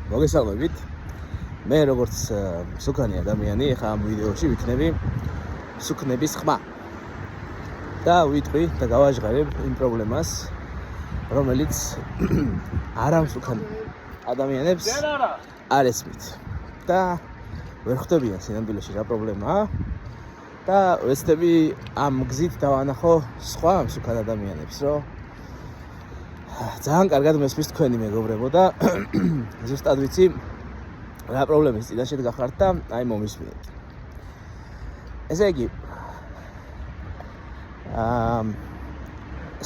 მოგესალმებით. მე როგორც სუქანი ადამიანი, ახლა ამ ვიდეოში ვიქნები სუქნების ხმა. და ვიტყვი და გავაჟღერებ იმ პრობლემას, რომელიც არამსუქან ადამიანებს არ ესმით. და ვერ ხვდებიან სინამდვილეში რა პრობლემაა და ვეცდები ამ გზით დავანახო სხვა მსუქან ადამიანებს, რომ ძალიან კარგად მესმის თქვენი მეგობრებო და ზუსტად ვიცი რა პრობლემის წინაშე გახართ და აი მომისმინეთ. ესე იგი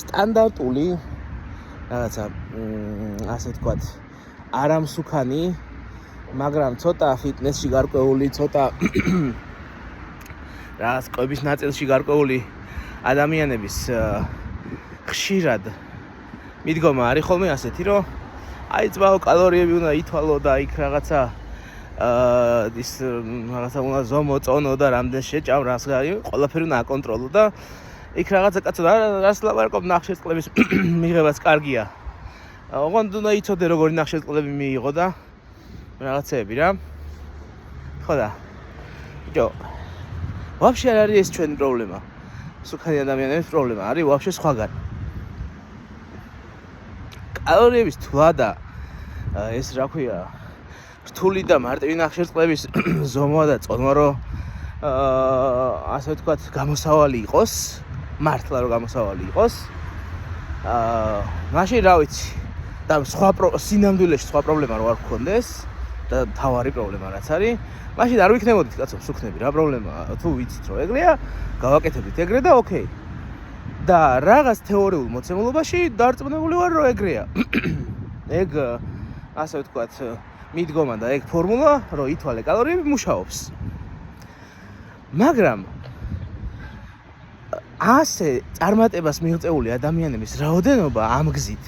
სტანდარტული რაღაცა ასე ვთქვათ არამსუქანი, მაგრამ ცოტა ფიტნესში გარკვეული, ცოტა რაღაც კვების ნაწილში გარკვეული ადამიანების ხშირად მიდგომა არის ხოლმე ასეთი, რომ აი ძმაო კალორიები უნდა ითვალო და იქ რაღაცა ის რაღაცა უნდა ზომო, წონო და რამდენ შეჭამ რას გარი, ყველაფერი უნდა აკონტროლო და იქ რაღაცა კაცო რას ლაპარაკობ ნახშირწყლების მიღებაც კარგია. ოღონდ უნდა იცოდე როგორი ნახშირწყლები მიიღო და რაღაცეები რა. ხო და ბიჭო, ვაფშე არ არის ეს ჩვენი პრობლემა. სუქანი ადამიანების პრობლემა არის ვაფშე სხვაგან. კალორიების თვლა და ეს რა ქვია, რთული და მარტივი ნახშირწყლების ზომა და წონა რომ ასე ვთქვათ გამოსავალი იყოს, მართლა რომ გამოსავალი იყოს. მაშინ რა ვიცი და სხვა სინამდვილეში სხვა პრობლემა რო არ გქონდეს და თავარი პრობლემა რაც არის, მაშინ არ ვიქნებოდით კაცო სუქნები, რა პრობლემაა, თუ ვიცით რომ ეგრეა, გავაკეთებდით ეგრე და ოკეი. და რაღაც თეორიულ მოცემულობაში დარწმუნებული ვარ რომ ეგრეა. ეგ ასე ვთქვათ მიდგომა და ეგ ფორმულა რომ ითვალე კალორიები მუშაობს. მაგრამ ასე წარმატებას მიღწეული ადამიანების რაოდენობა ამ გზით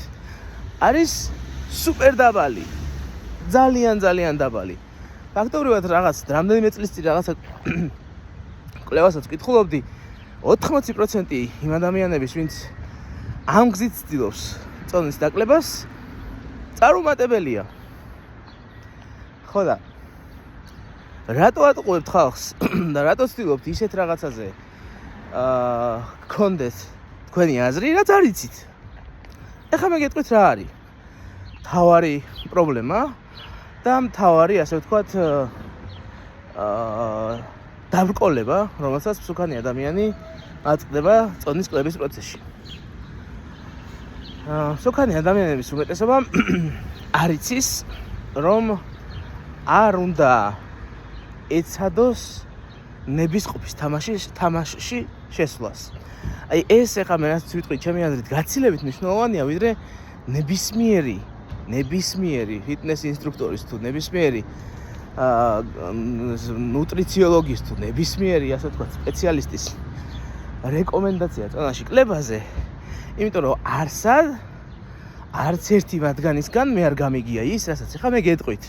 არის სუპერ დაბალი. ძალიან დაბალი. ფაქტობრივად რაღაც რამდენიმე წლის წინ რაღაცა კვლევასაც ვკითხულობდი, 80% იმ ადამიანების, ვინც ამ გზით ცდილობს წონის დაკლებას, წარუმატებელია. ხო და რატო ატყუებთ ხალხს და რატო ცდილობთ ისეთ რაღაცაზე გქონდეს თქვენი აზრი, რაც არ იცით? ეხლა მე გეტყვით რა არის თავარი პრობლემა და თავარი ასე ვთქვათ დაბრკოლება, რომელსაც მსუქანი ადამიანი აწყდება წონის კლების პროცესში. მსუქანი ადამიანების უმეტესობა არ იცის, რომ არ უნდა ეცადოს ნებისყოფის თამაშში შესვლას. აი ეს ეხლა მე რაც ვიტყვი, ჩემი აზრით გაცილებით მნიშვნელოვანია, ვიდრე ნებისმიერი ფიტნეს ინსტრუქტორის თუ ნებისმიერი ნუტრიციოლოგის თუ ნებისმიერი ასე ვთქვათ სპეციალისტის რეკომენდაცია წონაში კლებაზე, იმიტომ რომ არც ერთი მათგანისგან მე არ გამიგია ის, რასაც ეხლა მე გეტყვით.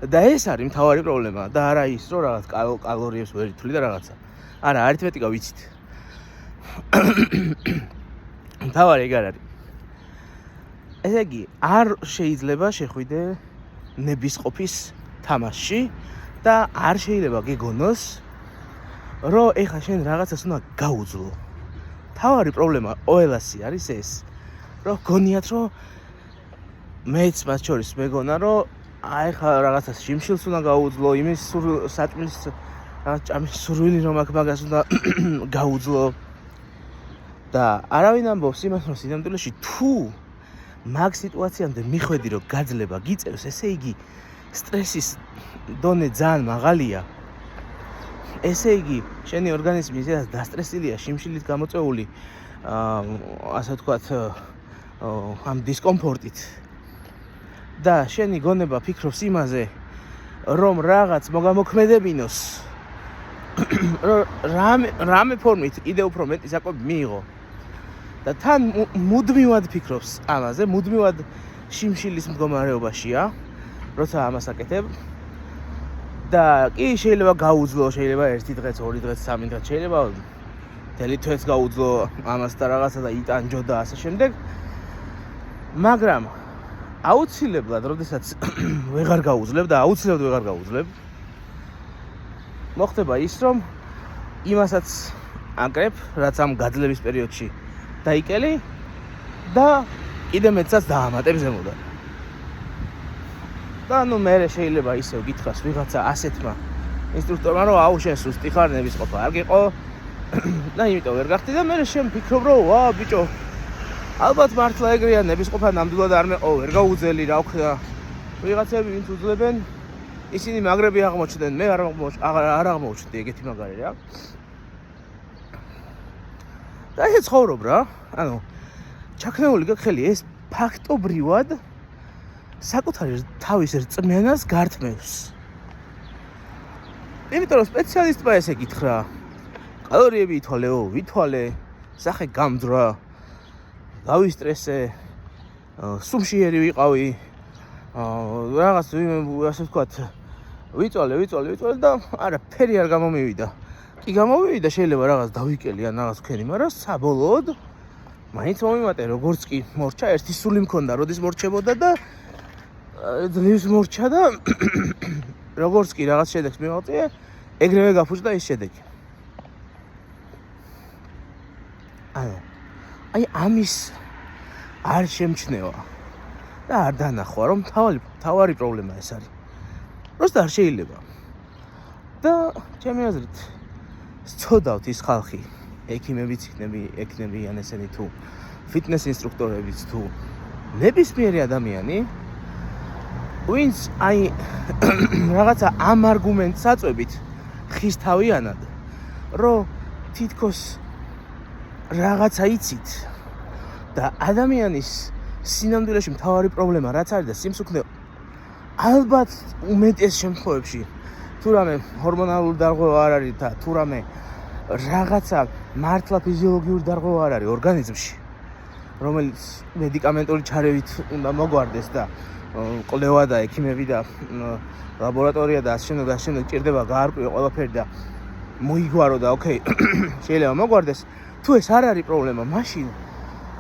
და ეს არის მთავარი პრობლემა და არა ის, რომ რაღაც კალორიებს ვერ ითვლი და რაღაცა. არა, არითმეტიკა ვიცით. მთავარი ეგ არ არის. ესე იგი, არ შეიძლება შეხვიდე ნებისყოფის თამაშში და არ შეიძლება გეგონოს, რომ ეხლა შენ რაღაცას უნდა გაუძლო. მთავარი პრობლემა ყველასი არის ეს, რომ გონიათ, რომ მეც მათ შორის მეგონა, რომ აი ხა რაღაცას შიმშილს უნდა გაუძლო, იმის საჭმლის ჭამის სურვილი რომ აქ მაგას უნდა გაუძლო. და არავინ ამბობს იმას, რომ სინამდვილეში თუ მაგ სიტუაციამდე მიხვედი, რომ გაძლება გიწევს, ესე იგი სტრესის დონე ძალიან მაღალია. ესე იგი შენი ორგანიზმი ისედაც დასტრესილია, შიმშილით გამოწვეული, ასე ვთქვათ, ამ დისკომფორტით. და შენი გონება ფიქრობს იმაზე, რომ რაღაც მოგამოქმედებინოს, რამე ფორმით კიდევ უფრო მეტი საკვები მიიღო. და თან მუდმივად ფიქრობს ამაზე, მუდმივად შიმშილის მდგომარეობაშია, როცა ამას აკეთებ. და კი შეიძლება გაუძლო, შეიძლება 1 დღეც, 2 დღეც, 3 დღეც, შეიძლება მთელი თვეც გაუძლო ამას და რაღაცა და იტანჯო და ასე შემდეგ. მაგრამ აუცილებლად, როდესაც ვეღარ გაუძლებ და აუცილებლად ვეღარ გაუძლებ, მოხდება ის, რომ იმასაც აკრებ, რაც ამ გაძლების პერიოდში დაიკელი და კიდე მეტსაც დაამატებ ზემოდან. და მე შეიძლება ისევ გითხრას ვიღაცა ასეთმა ინსტრუქტორმა, რომ აუ შენ სუსტი ხარ, ნებისყოფა არ გიყო და იმიტომ ვერ გახდი და მე შემფიქრობ, რომ ვა ბიჭო, ალბათ მართლა ეგრეა, ნებისყოფა ნამდვილად არ მეყო, ვერ გაუძელი, რა ვქნა. ვიღაცები ვინც უძლებენ, ისინი მაგრები აღმოჩნდნენ, მე არ აღმოჩნდი ეგეთი მაგარი რა. და ეს ცხოვრობ რა. ანუ ჩაქნეული გაქვს ხელი ეს ფაქტობრივად საკუთარი თავის რწმენას გართმევს. იმიტომ რომ სპეციალისტმა ესე გითხრა, კალორიები ითვალეო, ვითვალე, სახე გამძვრა, გავისტრესე, სუმშიერი ვიყავი, რაღაც ასე ვთქვათ, ვიწვალე და არა, ფერი არ გამომივიდა. კი გამომივიდა, შეიძლება რაღაც დავიკელი ან რაღაც ვქენი, მაგრამ საბოლოოდ მაინც მომიმატე, როგორც კი მორჩა, ერთი სული მქონდა, როდის მორჩებოდა და ძლივს მორჩა და როგორც კი რაღაც შედეგს მივაღწია, ეგრევე გაფუჭდა ის შედეგი. აი ამის არ შემჩნევა და არ დანახვა, რომ თავარი პრობლემა ეს არის. просто არ შეიძლება. და ჩემი აზრით სწოდავთ ის ხალხი, ექიმებიც იქნებიან ესენი თუ ფიტნეს ინსტრუქტორებიც თუ ნებისმიერი ადამიანი, ვინც აი რაღაცა ამ არგუმენტს აწვევით ხის თავიანად, რომ თითქოს რაღაცა იცით და ადამიანის სინამდვილეში მთავარი პრობლემა რაც არის და სიმსუქნე ალბათ უმეტეს შემთხვევებში თუ რამე ჰორმონალური დარღვევა არ არის და თუ რამე რაღაცა მართლა ფიზიოლოგიური დარღვევა არ არის ორგანიზმში, რომელიც მედიკამენტური ჩარევით უნდა მოგვარდეს და კვლევა და ექიმები და ლაბორატორია და ასე შემდეგ ჭირდება გაარკვიო ყველაფერი და მოიგვარო და ოკეი შეიძლება მოგვარდეს. თუ ეს არ არის პრობლემა, მაშინ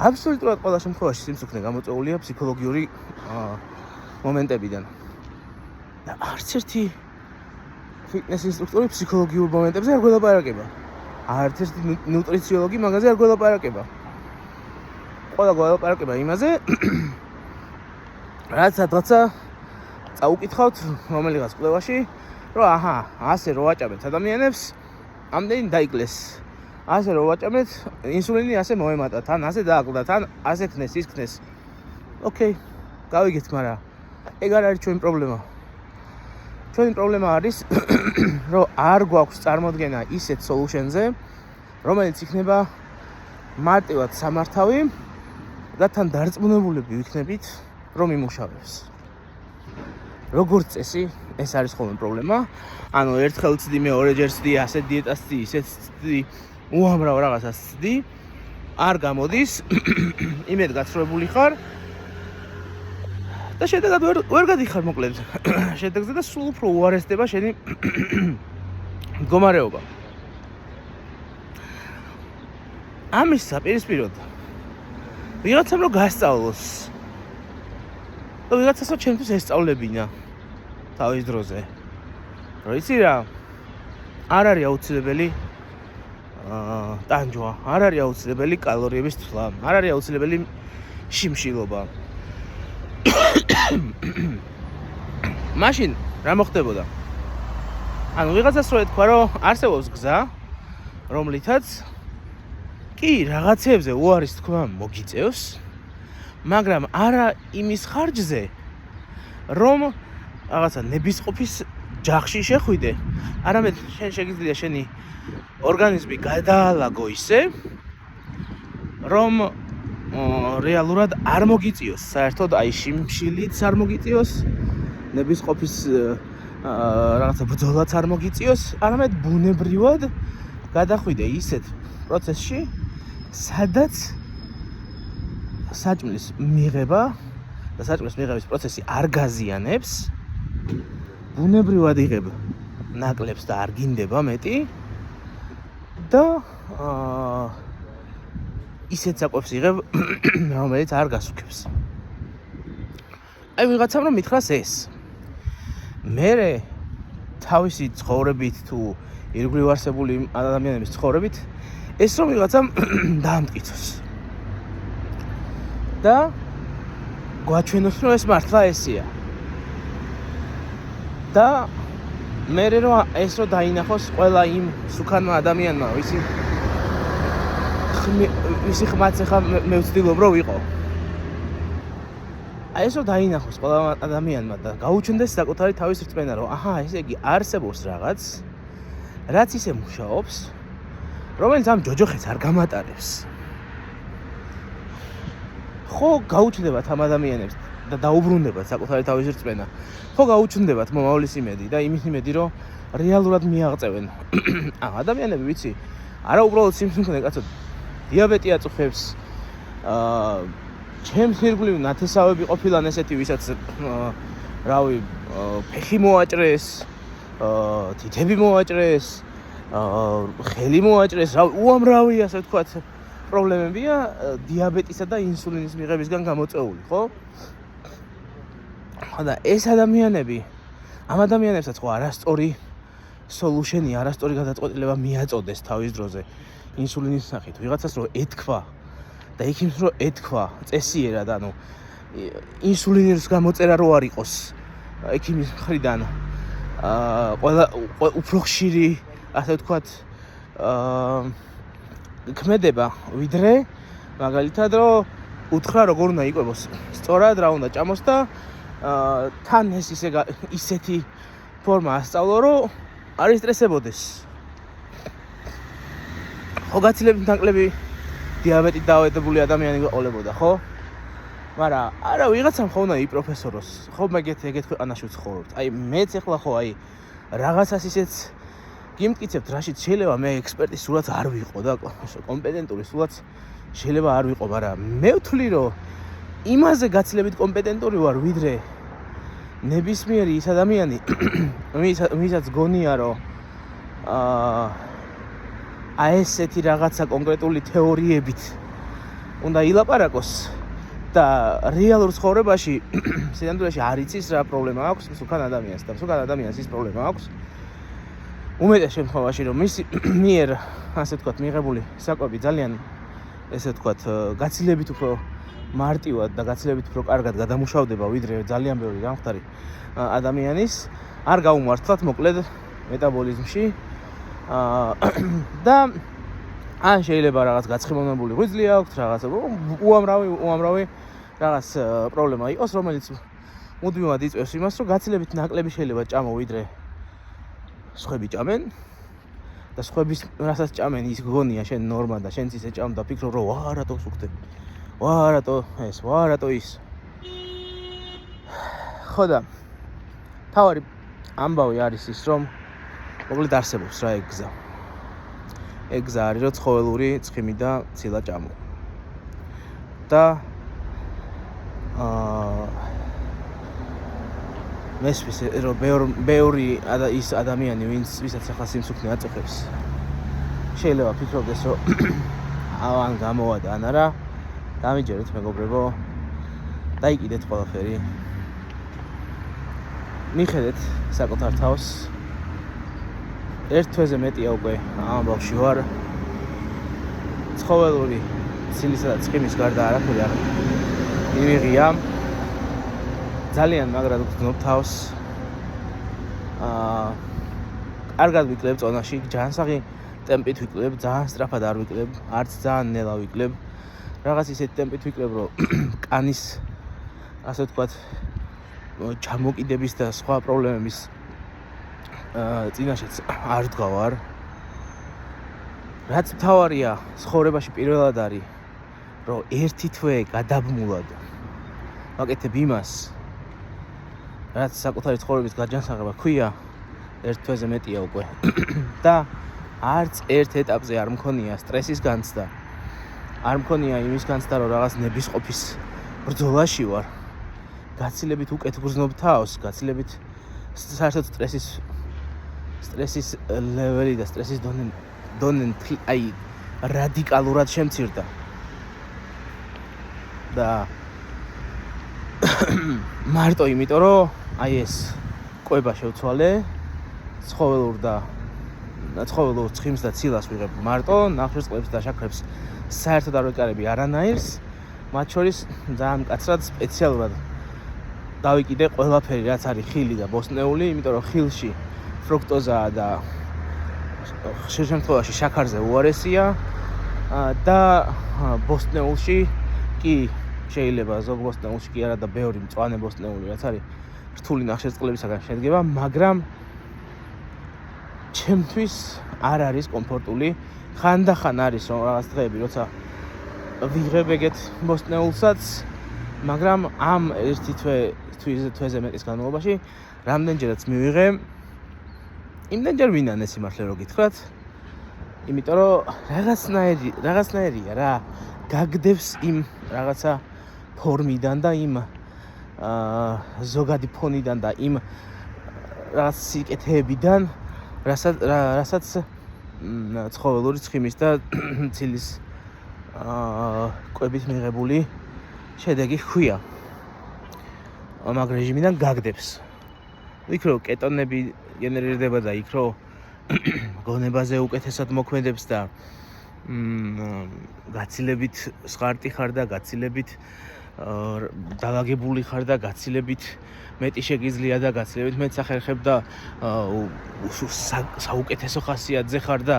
აბსოლუტურად ყველა შემთხვევაში სიმსუქნე გამოწვეულია ფსიქოლოგიური მომენტებიდან. და არც ერთი ფიტნეს ინსტრუქტორი ფსიქოლოგიურ მომენტებზე არ გველაპარაკება. არც ერთი ნუტრიციოლოგი მაგაზე არ გველაპარაკება. ყველა გველაპარაკება იმაზე, რაც რაღაცა წაუკითხავთ რომელიღაც კვლევაში, რომ აჰა, ასე რო ვაჭამეთ ადამიანებს, ამდენი დაიკლეს. ასე რო ვაჭამეთ, ინსულინი ასე მოემატა, თან ასე დააკლდა, თან ასე ქნეს, ის ქნეს. ოკეი, გავიგეთ, მაგრამ ეგ არ არის ჩვენი პრობლემა. ჩვენი პრობლემა არის, რომ არ გვაქვს წარმოდგენა ისეთ სოლუშენზე, რომელიც იქნება მარტივად სამართავი და თან დარწმუნებულები ვიქნებით, რომ იმუშავებს. როგორც წესი, ეს არის ხოლმე პრობლემა. ანუ ერთხელ ცდი, მეორეჯერ ცდი, ასე დიეტას ცდი, ისეთ ცდი, უამრავ რაღაცას ცდი, არ გამოდის, იმედ გაცრუებული ხარ და შედეგად ვერ გადიხარ მოკლედ შედეგზე და სულ უფრო უარესდება შენი მდგომარეობა. ამის საპირისპიროდ ვიღაცამ რო გასწავლოს და ვიღაცას რო ჩემთვის ესწავლებინა თავის დროზე. რო იცი რა, არ არის აუცილებელი ტანჯვა, არ არის აუცილებელი კალორიების თვლა, არ არის აუცილებელი შიმშილობა. მაშინ რა მოხდებოდა? ანუ ვიღაცას რო ეთქვა, რომ არსებობს გზა, რომლითაც კი რაღაცებზე უარის თქვა მოგიწევს, მაგრამ არა იმის ხარჯზე, რომ რაღაცა ნებისყოფის ჯახში შეხვიდე, არამედ შენ შეგიძლია შენი ორგანიზმი გადაალაგო ისე, რომ რეალურად არ მოგიწიოს, საერთოდ აი შიმშილიც არ მოგიწიოს, ნებისყოფის რაღაცა ბრძოლაც არ მოგიწიოს, არამედ ბუნებრივად გადახვიდე ისეთ პროცესში, სადაც საჭმლის მიღება და საჭმლის მიღების პროცესი არ გაზიანებს, ბუნებრივად იღებ ნაკლებს და არ გინდება მეტი და ისეთ საკვებს იღებ, რომელიც არ გასუქებს. აი ვიღაცამ რომ მითხრას ეს. მერე თავისი ცხოვრებით თუ ირგვლივ არსებული ადამიანების ცხოვრებით ეს რომ ვიღაცამ დაამტკიცოს. და გვაჩვენოს რომ ეს მართლა ესეა. და მერე რომ ეს რომ დაინახოს ყველა იმ სუქანმა ადამიანმა, ვისი ხმაც ახლა მე ვცდილობ რომ ვიყო. აი ეს რომ დაინახოს ყველა ადამიანმა და გაუჩნდეს საკუთარი თავის რწმენა რომ აჰა ესე იგი არსებობს რაღაც რაც ისე მუშაობს რომელიც ამ ჯოჯოხეთს არ გამატარებს. ხო გაუჩნდებათ ამ ადამიანებს და დაუბრუნდებათ საკუთარი თავის რწმენა. ხო გაუჩნდებათ მომავლის იმედი და იმის იმედი რომ რეალურად მიაღწევენ. ადამიანები ვიცი არა უბრალოდ სიმსუქნე კაცო დიაბეტი აწუხებს ჩემს ირგვლივ ნათესავები ყოფილან ესეთი ვისაც რავი ფეხი მოაჭრეს თითები მოაჭრეს ხელი მოაჭრეს უამრავი ასე ვთქვათ პრობლემებია დიაბეტისა და ინსულინის მიღებისგან გამოწვეული ხო? და ეს ადამიანები ამ ადამიანებსაც ხო არასწორი სოლუშენი არასწორი გადაწყვეტილება მიაწოდეს თავის დროზე ინსულინის სახით ვიღაცას რომ ეთქვა და იქიმს რომ ეთქვა წესიერად ანუ ინსულინის გამოწერა რო არ იყოს ექიმის მხრიდან ყველა უფრო ხშირი ასე ვთქვათ ქმედება ვიდრე მაგალითად რომ უთხრა როგორ უნდა იყვებოს სწორად რა უნდა ჭამოს და თან ეს ისეთი ფორმა ასწავლო რომ არ ისტრესებოდეს. ხო გაცილებით ნაკლები დიაბეტით დაავადებული ადამიანი გვეყოლებოდა ხო? მაგრამ არა ვიღაცამ ხო უნდა იპროფესოროს. ხო ეგეთ ქვეყანაში ვცხოვრობთ. აი მეც ახლა ხო აი რაღაცას ისეც გიმტკიცებთ რაშიც შეიძლება მე ექსპერტი სულაც არ ვიყო და კომპეტენტური სულაც შეიძლება არ ვიყო, მაგრამ მე ვთვლი რომ იმაზე გაცილებით კომპეტენტური ვარ ვიდრე ნებისმიერი ის ადამიანი ვისაც გონია რომ ესეთი რაღაცა კონკრეტული თეორიებით უნდა ილაპარაკოს და რეალურ ცხოვრებაში სინამდვილეში არ იცის რა პრობლემა აქვს მსუქან ადამიანს და მსუქან ადამიანს ის პრობლემა აქვს უმეტეს შემთხვევაში რომ მისი მიერ ასე ვთქვათ მიღებული საკვები ძალიან ესე ვთქვათ გაცილებით უფრო მარტივად და გაცილებით უფრო კარგად გადამუშავდება ვიდრე ძალიან ბევრი გამხდარი ადამიანის არ გაუმართლათ მოკლედ მეტაბოლიზმში და ან შეიძლება რაღაც გაცხიმონებული ღვიძლი აქვს რაღაც უამრავი რაღაც პრობლემა იყოს რომელიც მუდმივად იწვევს იმას რომ გაცილებით ნაკლები შეიძლება ჭამო ვიდრე სხვები ჭამენ და სხვების რასაც ჭამენ ის გონია შენ ნორმა და შენც ისე ჭამ და ფიქრობ რომ ვა რატო სუქდები ვა რატო ის ხო და თავარი ამბავი არის ის რომ მოკლედ არსებობს რა ეგ გზა არის რომ ცხოველური ცხიმი და ცილა ჭამო და მესმის რომ ბევრი ის ადამიანი ვისაც ახლა სიმსუქნე აწუხებს შეიძლება ფიქრობდეს რომ ან გამოვა და ან არა დამიჯერეთ მეგობრებო დაიკიდეთ ყველაფერი მიხედეთ საკუთარ თავს ერთ თვეზე მეტია უკვე ამ ბავში ვარ ცხოველური ცილისა და ცხიმის გარდა არაფერი არ მივიღია ძალიან მაგრად ვგრძნობ თავს კარგად ვიკლებ წონაში ჯანსაღი ტემპით ვიკლებ ძალიან სწრაფად არ ვიკლებ არც ძალიან ნელა ვიკლებ რაღაც ისეთი ტემპით ვიკლებ რომ კანის ასე ვთქვათ ჩამოკიდების და სხვა პრობლემების წინაშეც არ ვდგავარ რაც მთავარია ცხოვრებაში პირველად არის რომ ერთი თვე გადაბმულად ვაკეთებ იმას რაც საკუთარი ცხოვრების გაჯანსაღება ქვია ერთ თვეზე მეტია უკვე და არც ერთ ეტაპზე არ მქონია სტრესის განცდა არ მქონია იმის განცდა რომ რაღაც ნებისყოფის ბრძოლაში ვარ გაცილებით უკეთ ვგრძნობ თავს გაცილებით საერთოდ სტრესის ლეველი და სტრესის დონე აი რადიკალურად შემცირდა და მარტო იმიტომ რომ აი ეს კვება შევცვალე ცხოველურ ცხიმს და ცილას ვიღებ მარტო ნახშირწყლებს და შაქრებს საერთოდ არ ვეკარები არანაირს მათ შორის ძალიან მკაცრად სპეციალურად დავიკიდე ყველაფერი რაც არის ხილი და ბოსტნეული იმიტომ რომ ხილში ფრუქტოზაა და ხშირ შემთხვევაში შაქარზე უარესია და ბოსტნეულში კი შეიძლება ზოგ ბოსტნეულში კი არა და ბევრი მწვანე ბოსტნეული რაც არის რთული ნახშირწყლებისაგან შედგება მაგრამ ჩემთვის არ არის კომფორტული ხანდახან არის რომ რაღაც დღეები როცა ვიღებ ეგეთ ბოსტნეულსაც მაგრამ ამ ერთი თვეზე მეტის განმავლობაში რამდენჯერაც მივიღე იმდენჯერ ვინანე სიმართლე რო გითხრათ იმიტომ რომ რაღაცნაირია რა გაგდებს იმ რაღაცა ფორმიდან და იმ ზოგადი ფონიდან და იმ რაღაც სიკეთეებიდან რასაც ცხოველური ცხიმის და ცილის კვებით მიღებული შედეგი ჰქვია მაგ რეჟიმიდან გაგდებს იქ რო კეტონები გენერირდება და იქ რო გონებაზე უკეთესად მოქმედებს და გაცილებით სხარტი ხარ და გაცილებით დალაგებული ხარ და გაცილებით მეტი შეგიძლია და გაცილებით მეტ სახერხებ და საუკეთესო ხასიათზე ხარ და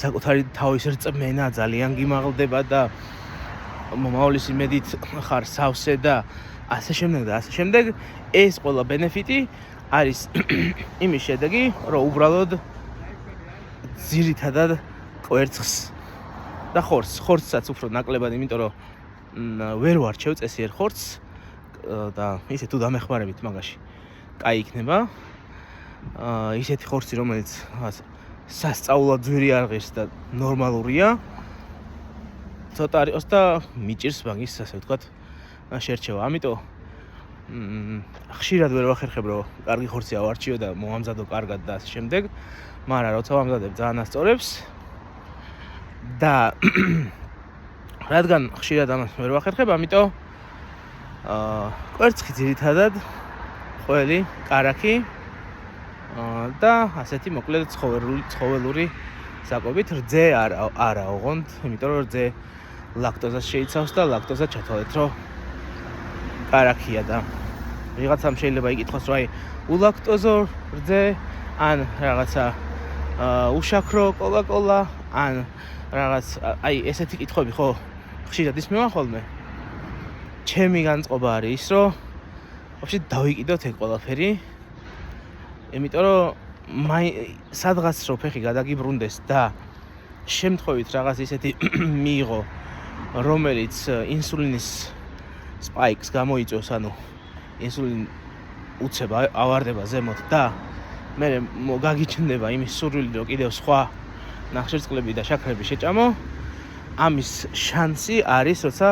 საკუთარი თავის რწმენა ძალიან გიმაღლდება და მომავლის იმედით ხარ სავსე და ასე შემდეგ ეს ყველა ბენეფიტი არის იმის შედეგი რომ უბრალოდ ძირითადად კვერცხს და ხორცსაც უფრო ნაკლებად იმიტომ რომ ვერ ვარჩევ წესიერ ხორცს და ისე თუ დამეხმარებით მაგაში კაი იქნება ისეთი ხორცი რომელიც სასწაულად ძვირი არ ღირს და ნორმალურია ცოტა არ იყოს და მიჭირს მაგის ასე ვთქვათ შერჩევა ამიტომ ხშირად ვერ ვახერხებ რომ კარგი ხორცი ავარჩიო და მოამზადო კარგად და ასე შემდეგ მაგრამ როცა ვამზადებ ძალიან ასწორებს და რადგან ხშირად ამას ვერ ვახერხებ ამიტომ კვერცხი ძირითადად ყველი კარაქი და ასეთი მოკლედ ცხოველური საკვებით რძე არა ოღონდ იმიტომ რომ რძე ლაქტოზას შეიცავს და ლაქტოზა ჩათვალეთ რომ კარაქია და ვიღაცამ შეიძლება იკითხოს რომ აი ულაქტოზო რძე ან რაღაცა უშაქრო კოკა-კოლა ან რაღაც აი ესეთი კითხვები ხო ხშირად ისმევა ხოლმე ჩემი განწყობა არის ის რომ ვაფშე დავიკიდოთ ეგ ყველაფერი იმიტომ რომ სადღაც რო ფეხი გადაგიბრუნდეს და შემთხვევით რაღაც ისეთი მიიღო რომელიც ინსულინის სპაიკს გამოიწვევს ანუ ინსულინი უცებ ავარდება ზემოთ და მე გაგიჩნდება იმის სურვილი რომ კიდევ სხვა ნახშირწყლები და შაქრები შეჭამო ამის შანსი არის როცა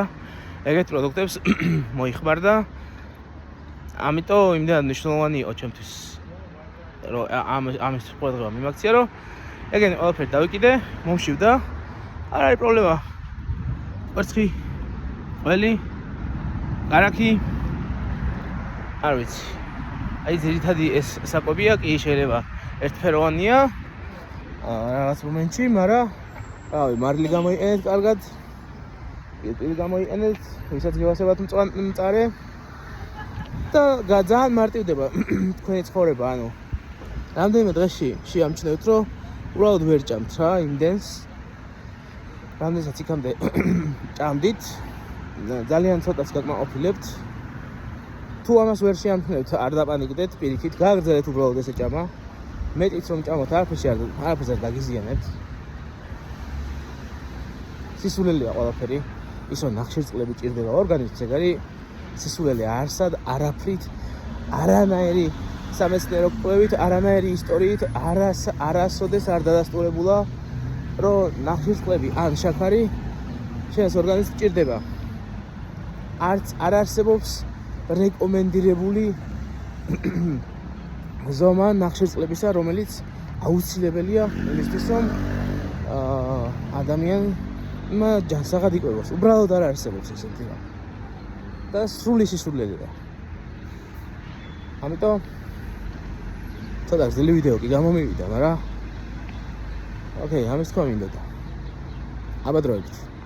ეგეთ პროდუქტებს მოიხმარ და ამიტომ იმდენად მნიშვნელოვანი იყო ჩემთვის რომ ამის პროდუქტება მიმაქცია რომ ეგენი ყველაფერი დავიკიდე მომშივდა არ არის პრობლემა კვერცხი ყველი კარაქი არ ვიცი აი ძირითადი ეს საკვებია კი შეიძლება ერთფეროვანია რაღაც მომენტში მაგრამ რავი მარილი გამოიყენეთ კარგად პირ გამოიყენეთ ვისაც გევასებათ მწარე და ძალიან მარტივდება თქვენი ცხოვრება ანუ რამდენიმე დღეში შეამჩნევთ რომ უბრალოდ ვერ ჭამთ რა იმდენს რამდენსაც იქამდე ჭამდით ძალიან ცოტას გაკმაყოფილებთ თუ ამას ვერ შეამჩნევთ არ დაპანიკდეთ პირიქით გააგრძელეთ უბრალოდ ესე ჭამა მეტიც რომ ჭამოთ არაფერს არ დაგიზიანებთ სისულელია ყველაფერი ის რომ ნახშირწყლები ჭირდება ორგანიზმს ეგ არის სისულელე არსად არაფრით არანაირი სამეცნიერო კვლევით არანაირი ისტორიით არასოდეს არ დადასტურებულა რომ ნახშირწყლები ან შაქარი შენს ორგანიზმს ჭირდება არც არ არსებობს რეკომენდირებული ზომა ნახშირწყლებისა რომელიც აუცილებელია იმისთვის რომ ადამიანმა ჯანსაღად იკვებოს უბრალოდ არ არსებობს ესეთი და სრული სისულელეა ამიტომ ცოტა გრძელი ვიდეო კი გამომივიდა, მაგრამ ოკეი, ამის თქვა მინდოდა. აბა დროებით.